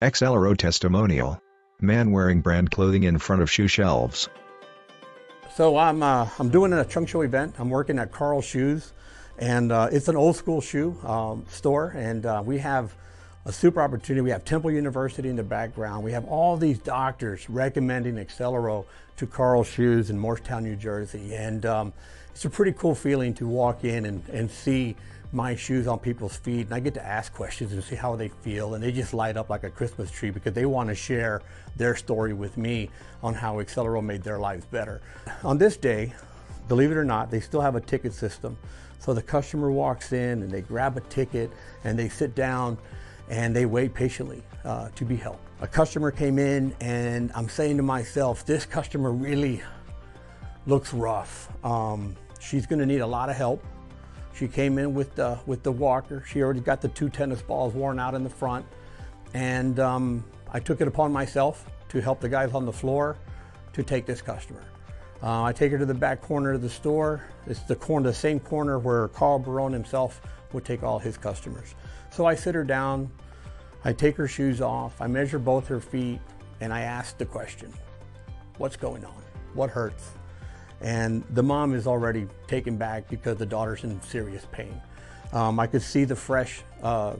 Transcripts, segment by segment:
Xelero Testimonial. Man wearing brand clothing in front of shoe shelves. So I'm doing a trunk show event. I'm working at Carl's Shoes, and it's an old school shoe store, and we have a super opportunity. We have Temple University in the background. We have all these doctors recommending Xelero to Carl's Shoes in Morristown, New Jersey, and it's a pretty cool feeling to walk in and see my shoes on people's feet, and I get to ask questions and see how they feel, and they just light up like a Christmas tree because they want to share their story with me on how Xelero made their lives better. On this day, believe it or not, they still have a ticket system. So the customer walks in and they grab a ticket and they sit down and they wait patiently to be helped. A customer came in and I'm saying to myself, this customer really looks rough. She's going to need a lot of help. She came in with the walker. She already got the 2 tennis balls worn out in the front. And I took it upon myself to help the guys on the floor to take this customer. I take her to the back corner of the store. It's the same corner where Carl Barone himself would take all his customers. So I sit her down, I take her shoes off, I measure both her feet, and I ask the question, what's going on? What hurts? And the mom is already taken back because the daughter's in serious pain. I could see the fresh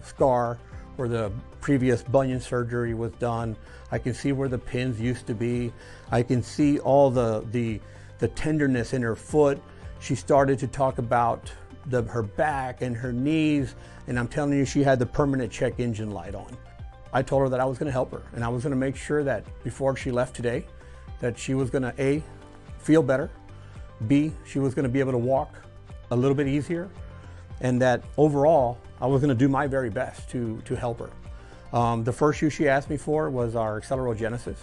scar where the previous bunion surgery was done. I can see where the pins used to be. I can see all the tenderness in her foot. She started to talk about her back and her knees, and I'm telling you, she had the permanent check engine light on. I told her that I was gonna help her, and I was gonna make sure that before she left today, that she was gonna A, feel better, B, she was going to be able to walk a little bit easier, and that overall I was going to do my very best to help her. The first shoe she asked me for was our Xelero Genesis,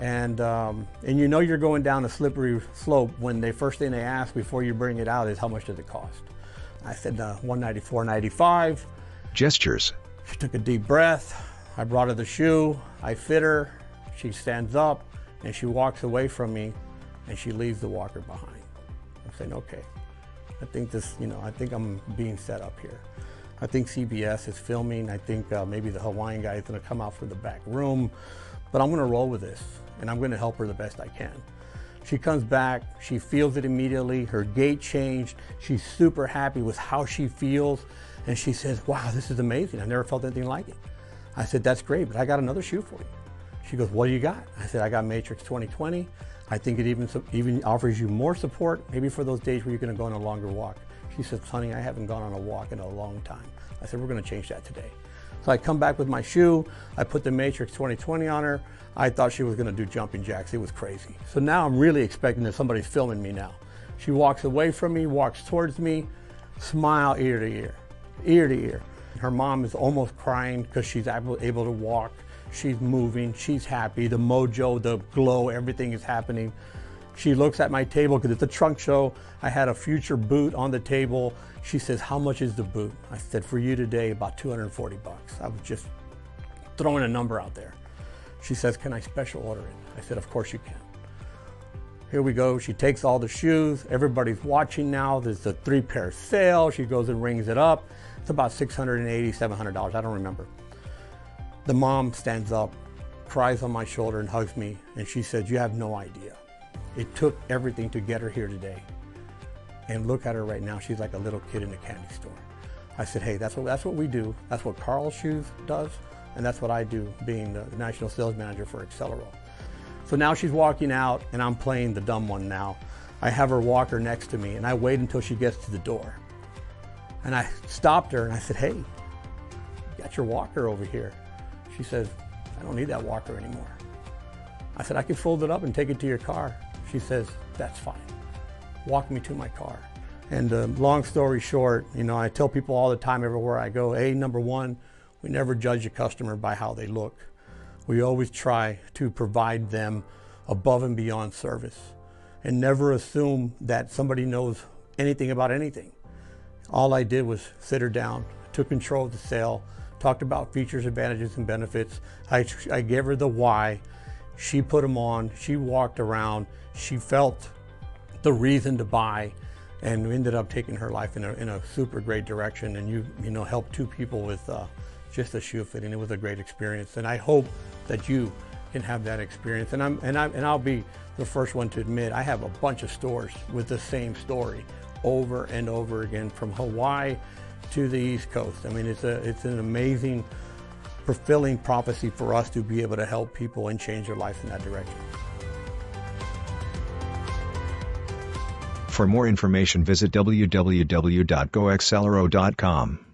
and you know you're going down a slippery slope when the first thing they ask before you bring it out is how much does it cost. I said $194.95. Gestures. She took a deep breath. I brought her the shoe. I fit her. She stands up and she walks away from me. And she leaves the walker behind. I'm saying, okay, I think I think I'm being set up here. I think CBS is filming. I think maybe the Hawaiian guy is gonna come out from the back room, but I'm gonna roll with this and I'm gonna help her the best I can. She comes back, she feels it immediately, her gait changed, she's super happy with how she feels, and she says, wow, this is amazing, I've never felt anything like it. I said, that's great, but I got another shoe for you. She goes, what do you got? I said, I got Matrix 2020. I think it even offers you more support, maybe for those days where you're gonna go on a longer walk. She says, honey, I haven't gone on a walk in a long time. I said, we're gonna change that today. So I come back with my shoe, I put the Matrix 2020 on her. I thought she was gonna do jumping jacks, it was crazy. So now I'm really expecting that somebody's filming me now. She walks away from me, walks towards me, smile ear to ear, ear to ear. Her mom is almost crying because she's able to walk. She's moving, she's happy, the mojo, the glow, everything is happening. She looks at my table because it's a trunk show. I had a future boot on the table. She says, how much is the boot? I said, for you today, about 240 bucks. I was just throwing a number out there. She says, can I special order it? I said, of course you can. Here we go, she takes all the shoes. Everybody's watching now. There's a 3-pair sale. She goes and rings it up. It's about $680, $700, I don't remember. The mom stands up, cries on my shoulder and hugs me, and she said, you have no idea. It took everything to get her here today. And look at her right now, she's like a little kid in a candy store. I said, hey, that's what we do. That's what Carl's Shoes does, and that's what I do, being the national sales manager for Xelero. So now she's walking out, and I'm playing the dumb one now. I have her walker next to me, and I wait until she gets to the door. And I stopped her, and I said, hey, you got your walker over here. She says, I don't need that walker anymore. I said, I can fold it up and take it to your car. She says, that's fine. Walk me to my car. And long story short, I tell people all the time everywhere I go, number one, we never judge a customer by how they look. We always try to provide them above and beyond service and never assume that somebody knows anything about anything. All I did was sit her down, took control of the sale, talked about features, advantages, and benefits. I gave her the why. She put them on. She walked around. She felt the reason to buy, and we ended up taking her life in a super great direction. And you helped 2 people with just a shoe fitting. It was a great experience, and I hope that you can have that experience. And I'll be the first one to admit I have a bunch of stores with the same story over and over again, from Hawaii to the East Coast. I mean, it's an amazing, fulfilling prophecy for us to be able to help people and change their life in that direction. For more information, visit www.goxelero.com.